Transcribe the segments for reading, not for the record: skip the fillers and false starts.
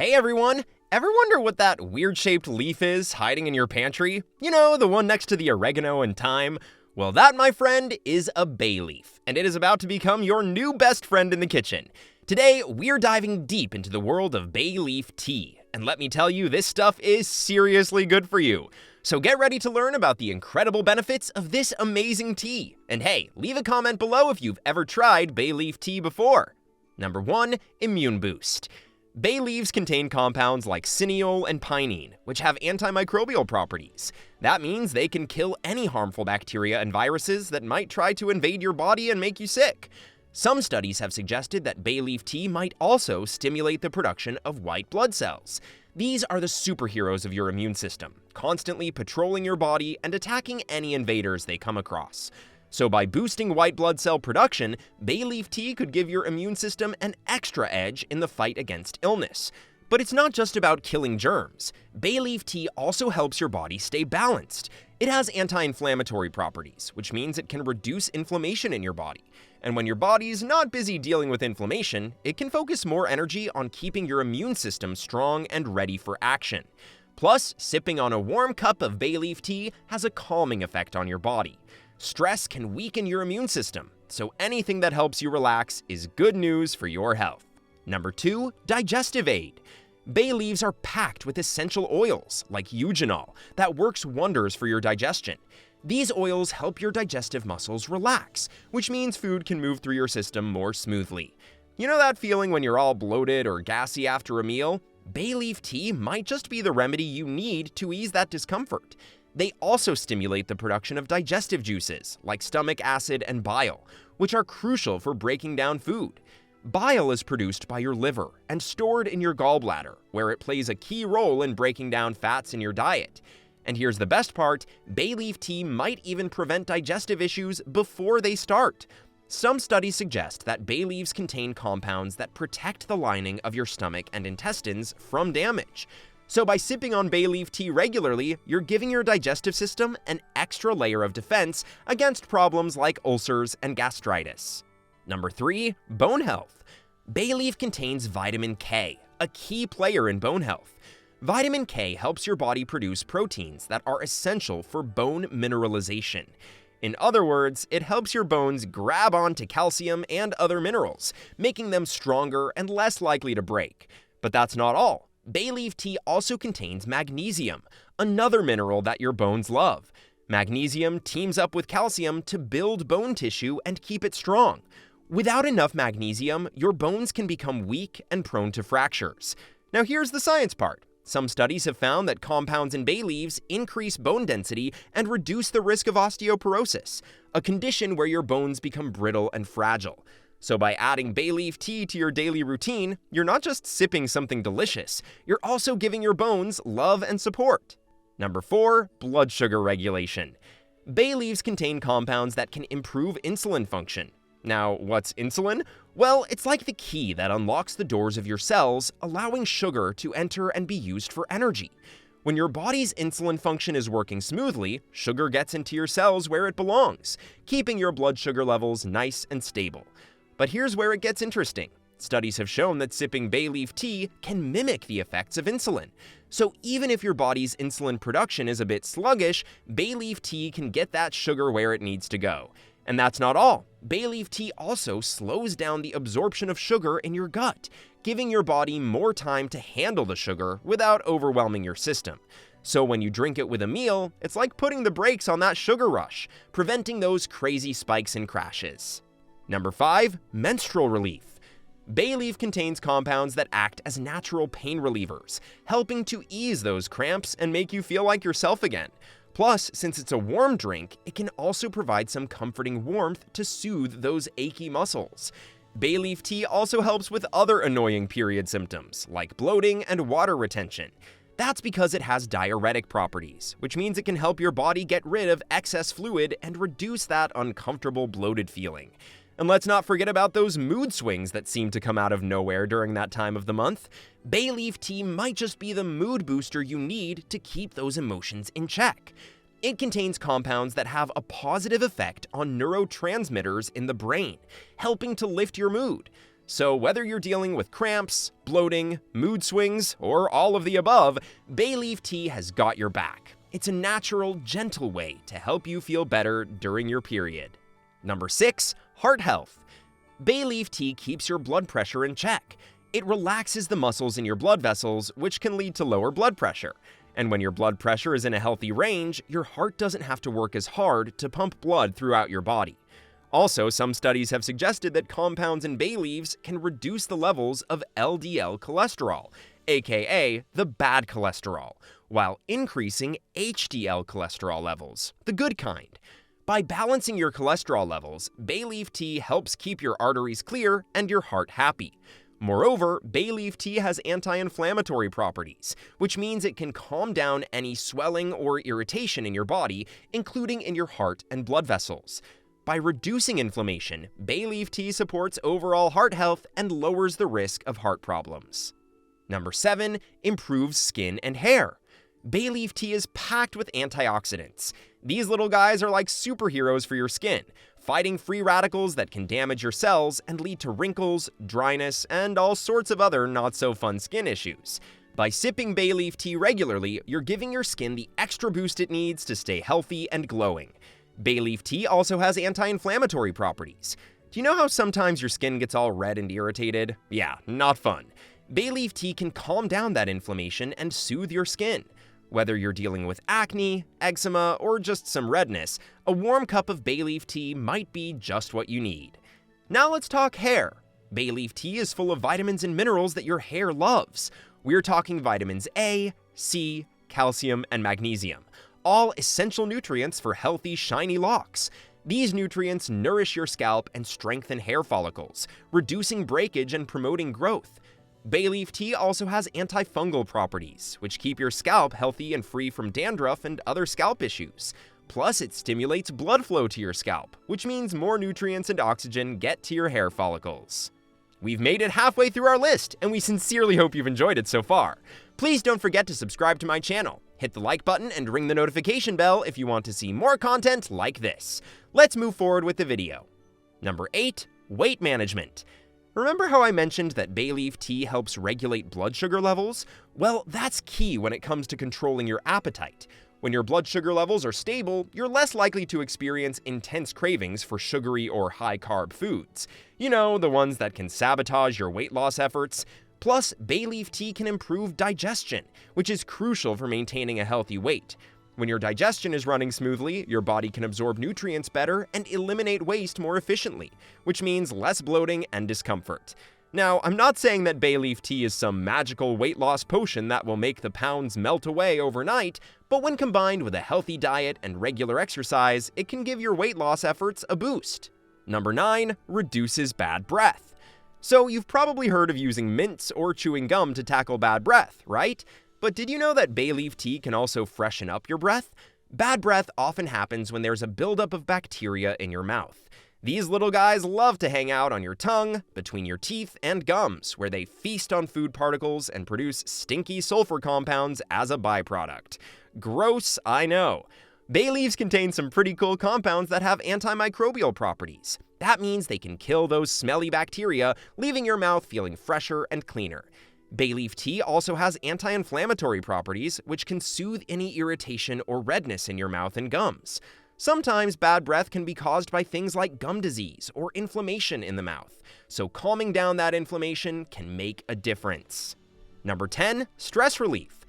Hey everyone! Ever wonder what that weird-shaped leaf is hiding in your pantry? You know, the one next to the oregano and thyme? Well, that, my friend, is a bay leaf, and it is about to become your new best friend in the kitchen. Today, we're diving deep into the world of bay leaf tea, and let me tell you, this stuff is seriously good for you. So get ready to learn about the incredible benefits of this amazing tea. And hey, leave a comment below if you've ever tried bay leaf tea before. Number 1, immune boost. Bay leaves contain compounds like cineol and pinene, which have antimicrobial properties. That means they can kill any harmful bacteria and viruses that might try to invade your body and make you sick. Some studies have suggested that bay leaf tea might also stimulate the production of white blood cells. These are the superheroes of your immune system, constantly patrolling your body and attacking any invaders they come across. So by boosting white blood cell production, bay leaf tea could give your immune system an extra edge in the fight against illness. But it's not just about killing germs. Bay leaf tea also helps your body stay balanced. It has anti-inflammatory properties, which means it can reduce inflammation in your body. And when your body's not busy dealing with inflammation, it can focus more energy on keeping your immune system strong and ready for action. Plus, sipping on a warm cup of bay leaf tea has a calming effect on your body. Stress can weaken your immune system, so anything that helps you relax is good news for your health. Number 2, Digestive Aid. Bay leaves are packed with essential oils, like eugenol, that works wonders for your digestion. These oils help your digestive muscles relax, which means food can move through your system more smoothly. You know that feeling when you're all bloated or gassy after a meal? Bay leaf tea might just be the remedy you need to ease that discomfort. They also stimulate the production of digestive juices, like stomach acid and bile, which are crucial for breaking down food. Bile is produced by your liver and stored in your gallbladder, where it plays a key role in breaking down fats in your diet. And here's the best part, bay leaf tea might even prevent digestive issues before they start. Some studies suggest that bay leaves contain compounds that protect the lining of your stomach and intestines from damage. So by sipping on bay leaf tea regularly, you're giving your digestive system an extra layer of defense against problems like ulcers and gastritis. Number 3, bone health. Bay leaf contains vitamin K, a key player in bone health. Vitamin K helps your body produce proteins that are essential for bone mineralization. In other words, it helps your bones grab onto calcium and other minerals, making them stronger and less likely to break. But that's not all. Bay leaf tea also contains magnesium, another mineral that your bones love. Magnesium teams up with calcium to build bone tissue and keep it strong. Without enough magnesium, your bones can become weak and prone to fractures. Now here's the science part. Some studies have found that compounds in bay leaves increase bone density and reduce the risk of osteoporosis, a condition where your bones become brittle and fragile. So by adding bay leaf tea to your daily routine, you're not just sipping something delicious, you're also giving your bones love and support. Number 4, blood sugar regulation. Bay leaves contain compounds that can improve insulin function. Now, what's insulin? Well, it's like the key that unlocks the doors of your cells, allowing sugar to enter and be used for energy. When your body's insulin function is working smoothly, sugar gets into your cells where it belongs, keeping your blood sugar levels nice and stable. But here's where it gets interesting. Studies have shown that sipping bay leaf tea can mimic the effects of insulin. So even if your body's insulin production is a bit sluggish, bay leaf tea can get that sugar where it needs to go. And that's not all. Bay leaf tea also slows down the absorption of sugar in your gut, giving your body more time to handle the sugar without overwhelming your system. So when you drink it with a meal, it's like putting the brakes on that sugar rush, preventing those crazy spikes and crashes. Number 5, menstrual relief. Bay leaf contains compounds that act as natural pain relievers, helping to ease those cramps and make you feel like yourself again. Plus, since it's a warm drink, it can also provide some comforting warmth to soothe those achy muscles. Bay leaf tea also helps with other annoying period symptoms, like bloating and water retention. That's because it has diuretic properties, which means it can help your body get rid of excess fluid and reduce that uncomfortable bloated feeling. And let's not forget about those mood swings that seem to come out of nowhere during that time of the month. Bay leaf tea might just be the mood booster you need to keep those emotions in check. It contains compounds that have a positive effect on neurotransmitters in the brain, helping to lift your mood. So whether you're dealing with cramps, bloating, mood swings, or all of the above, bay leaf tea has got your back. It's a natural, gentle way to help you feel better during your period. Number 6, heart health. Bay leaf tea keeps your blood pressure in check. It relaxes the muscles in your blood vessels, which can lead to lower blood pressure. And when your blood pressure is in a healthy range, your heart doesn't have to work as hard to pump blood throughout your body. Also, some studies have suggested that compounds in bay leaves can reduce the levels of LDL cholesterol, aka the bad cholesterol, while increasing HDL cholesterol levels, the good kind. By balancing your cholesterol levels, bay leaf tea helps keep your arteries clear and your heart happy. Moreover, bay leaf tea has anti-inflammatory properties, which means it can calm down any swelling or irritation in your body, including in your heart and blood vessels. By reducing inflammation, bay leaf tea supports overall heart health and lowers the risk of heart problems. Number 7, improves skin and hair. Bay leaf tea is packed with antioxidants. These little guys are like superheroes for your skin, fighting free radicals that can damage your cells and lead to wrinkles, dryness, and all sorts of other not-so-fun skin issues. By sipping bay leaf tea regularly, you're giving your skin the extra boost it needs to stay healthy and glowing. Bay leaf tea also has anti-inflammatory properties. Do you know how sometimes your skin gets all red and irritated? Yeah, not fun. Bay leaf tea can calm down that inflammation and soothe your skin. Whether you're dealing with acne, eczema, or just some redness, a warm cup of bay leaf tea might be just what you need. Now let's talk hair. Bay leaf tea is full of vitamins and minerals that your hair loves. We're talking vitamins A, C, calcium, and magnesium, all essential nutrients for healthy, shiny locks. These nutrients nourish your scalp and strengthen hair follicles, reducing breakage and promoting growth. Bay leaf tea also has antifungal properties, which keep your scalp healthy and free from dandruff and other scalp issues. Plus, it stimulates blood flow to your scalp, which means more nutrients and oxygen get to your hair follicles. We've made it halfway through our list, and we sincerely hope you've enjoyed it so far. Please don't forget to subscribe to my channel, hit the like button, and ring the notification bell if you want to see more content like this. Let's move forward with the video. Number 8, weight management. Remember how I mentioned that bay leaf tea helps regulate blood sugar levels? Well, that's key when it comes to controlling your appetite. When your blood sugar levels are stable, you're less likely to experience intense cravings for sugary or high-carb foods. You know, the ones that can sabotage your weight loss efforts. Plus, bay leaf tea can improve digestion, which is crucial for maintaining a healthy weight. When your digestion is running smoothly, your body can absorb nutrients better and eliminate waste more efficiently, which means less bloating and discomfort. Now, I'm not saying that bay leaf tea is some magical weight loss potion that will make the pounds melt away overnight, but when combined with a healthy diet and regular exercise, it can give your weight loss efforts a boost. Number 9, reduces bad breath. So you've probably heard of using mints or chewing gum to tackle bad breath, right? But did you know that bay leaf tea can also freshen up your breath? Bad breath often happens when there's a buildup of bacteria in your mouth. These little guys love to hang out on your tongue, between your teeth, and gums, where they feast on food particles and produce stinky sulfur compounds as a byproduct. Gross, I know. Bay leaves contain some pretty cool compounds that have antimicrobial properties. That means they can kill those smelly bacteria, leaving your mouth feeling fresher and cleaner. Bay leaf tea also has anti-inflammatory properties, which can soothe any irritation or redness in your mouth and gums. Sometimes bad breath can be caused by things like gum disease or inflammation in the mouth, so calming down that inflammation can make a difference. Number 10, stress relief.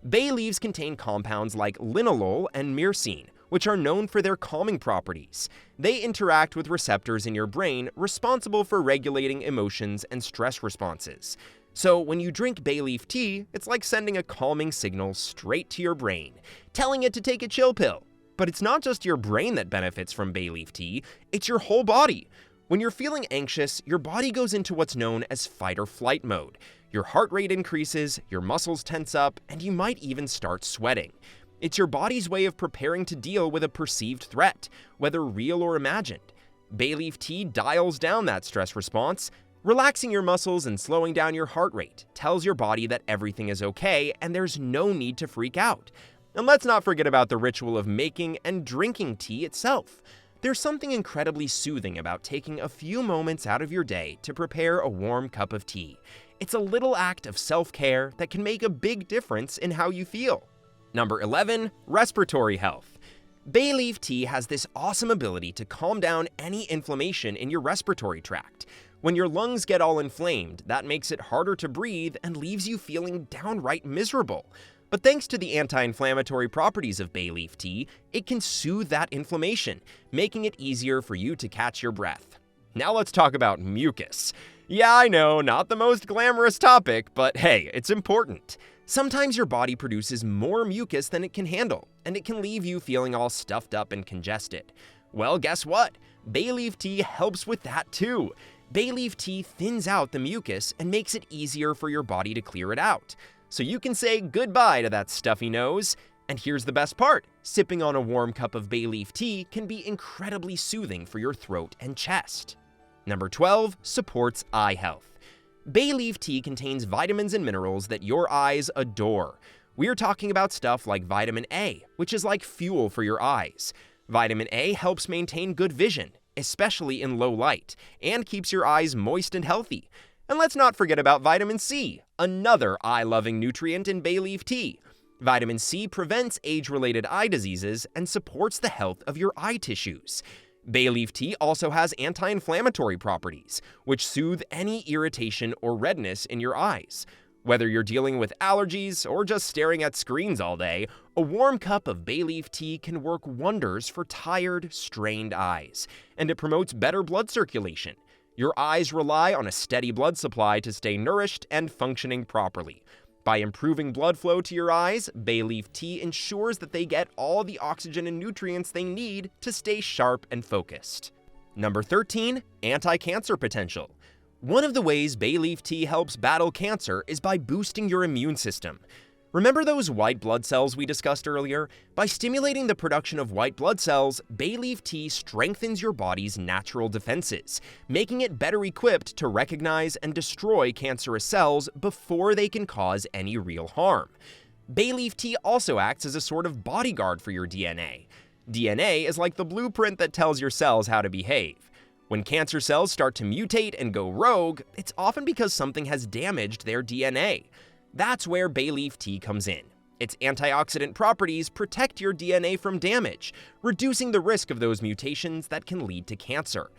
Bay leaves contain compounds like linalool and myrcene, which are known for their calming properties. They interact with receptors in your brain responsible for regulating emotions and stress responses. So when you drink bay leaf tea, it's like sending a calming signal straight to your brain, telling it to take a chill pill. But it's not just your brain that benefits from bay leaf tea, it's your whole body. When you're feeling anxious, your body goes into what's known as fight or flight mode. Your heart rate increases, your muscles tense up, and you might even start sweating. It's your body's way of preparing to deal with a perceived threat, whether real or imagined. Bay leaf tea dials down that stress response. Relaxing your muscles and slowing down your heart rate tells your body that everything is okay and there's no need to freak out. And let's not forget about the ritual of making and drinking tea itself. There's something incredibly soothing about taking a few moments out of your day to prepare a warm cup of tea. It's a little act of self-care that can make a big difference in how you feel. Number 11, respiratory health. Bay leaf tea has this awesome ability to calm down any inflammation in your respiratory tract. When your lungs get all inflamed, that makes it harder to breathe and leaves you feeling downright miserable. But thanks to the anti-inflammatory properties of bay leaf tea, it can soothe that inflammation, making it easier for you to catch your breath. Now let's talk about mucus. Yeah, I know, not the most glamorous topic, but hey, it's important. Sometimes your body produces more mucus than it can handle, and it can leave you feeling all stuffed up and congested. Well, guess what? Bay leaf tea helps with that too. Bay leaf tea thins out the mucus and makes it easier for your body to clear it out. So you can say goodbye to that stuffy nose. And here's the best part. Sipping on a warm cup of bay leaf tea can be incredibly soothing for your throat and chest. Number 12, supports eye health. Bay leaf tea contains vitamins and minerals that your eyes adore. We're talking about stuff like vitamin A, which is like fuel for your eyes. Vitamin A helps maintain good vision, especially in low light, and keeps your eyes moist and healthy. And let's not forget about vitamin C, another eye-loving nutrient in bay leaf tea. Vitamin C prevents age-related eye diseases and supports the health of your eye tissues. Bay leaf tea also has anti-inflammatory properties, which soothe any irritation or redness in your eyes. Whether you're dealing with allergies or just staring at screens all day, a warm cup of bay leaf tea can work wonders for tired, strained eyes, and it promotes better blood circulation. Your eyes rely on a steady blood supply to stay nourished and functioning properly. By improving blood flow to your eyes, bay leaf tea ensures that they get all the oxygen and nutrients they need to stay sharp and focused. Number 13, anti-cancer potential. One of the ways bay leaf tea helps battle cancer is by boosting your immune system. Remember those white blood cells we discussed earlier? By stimulating the production of white blood cells, bay leaf tea strengthens your body's natural defenses, making it better equipped to recognize and destroy cancerous cells before they can cause any real harm. Bay leaf tea also acts as a sort of bodyguard for your DNA. DNA is like the blueprint that tells your cells how to behave. When cancer cells start to mutate and go rogue, it's often because something has damaged their DNA. That's where bay leaf tea comes in. Its antioxidant properties protect your DNA from damage, reducing the risk of those mutations that can lead to cancer.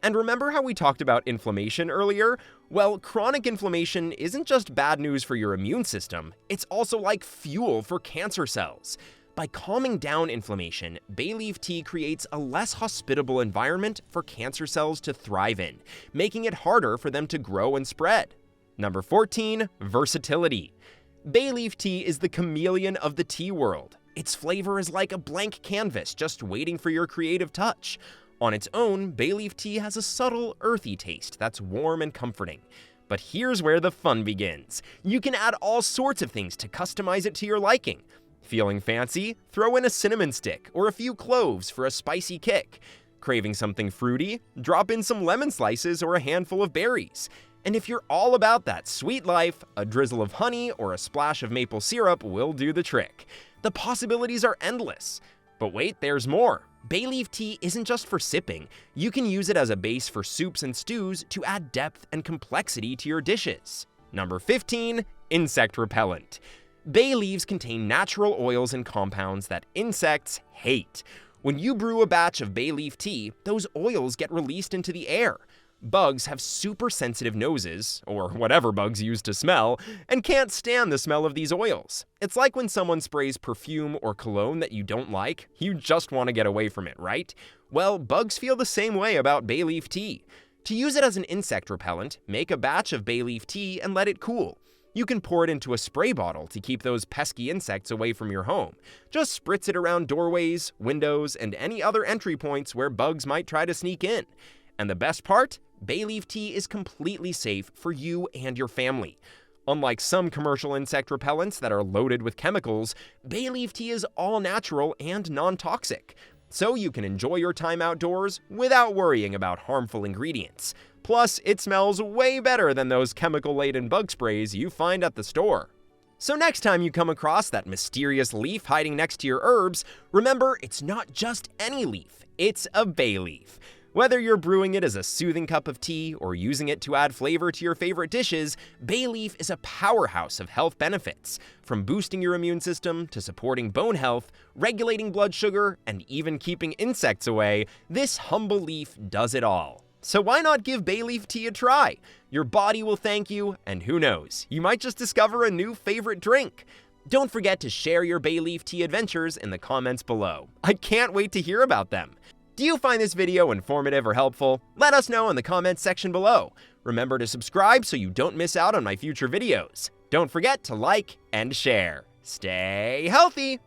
And remember how we talked about inflammation earlier? Well, chronic inflammation isn't just bad news for your immune system, it's also like fuel for cancer cells. By calming down inflammation, bay leaf tea creates a less hospitable environment for cancer cells to thrive in, making it harder for them to grow and spread. Number 14, versatility. Bay leaf tea is the chameleon of the tea world. Its flavor is like a blank canvas just waiting for your creative touch. On its own, bay leaf tea has a subtle, earthy taste that's warm and comforting. But here's where the fun begins. You can add all sorts of things to customize it to your liking. Feeling fancy? Throw in a cinnamon stick or a few cloves for a spicy kick. Craving something fruity? Drop in some lemon slices or a handful of berries. And if you're all about that sweet life, a drizzle of honey or a splash of maple syrup will do the trick. The possibilities are endless. But wait, there's more. Bay leaf tea isn't just for sipping. You can use it as a base for soups and stews to add depth and complexity to your dishes. Number 15, insect repellent. Bay leaves contain natural oils and compounds that insects hate. When you brew a batch of bay leaf tea, those oils get released into the air. Bugs have super sensitive noses, or whatever bugs use to smell, and can't stand the smell of these oils. It's like when someone sprays perfume or cologne that you don't like, you just want to get away from it, right? Well, bugs feel the same way about bay leaf tea. To use it as an insect repellent, make a batch of bay leaf tea and let it cool. You can pour it into a spray bottle to keep those pesky insects away from your home. Just spritz it around doorways, windows, and any other entry points where bugs might try to sneak in. And the best part? Bay leaf tea is completely safe for you and your family. Unlike some commercial insect repellents that are loaded with chemicals, bay leaf tea is all natural and non-toxic. So you can enjoy your time outdoors without worrying about harmful ingredients. Plus, it smells way better than those chemical-laden bug sprays you find at the store. So next time you come across that mysterious leaf hiding next to your herbs, remember it's not just any leaf, it's a bay leaf. Whether you're brewing it as a soothing cup of tea or using it to add flavor to your favorite dishes, bay leaf is a powerhouse of health benefits. From boosting your immune system to supporting bone health, regulating blood sugar, and even keeping insects away, this humble leaf does it all. So why not give bay leaf tea a try? Your body will thank you, and who knows, you might just discover a new favorite drink. Don't forget to share your bay leaf tea adventures in the comments below. I can't wait to hear about them. Do you find this video informative or helpful? Let us know in the comments section below. Remember to subscribe so you don't miss out on my future videos. Don't forget to like and share. Stay healthy!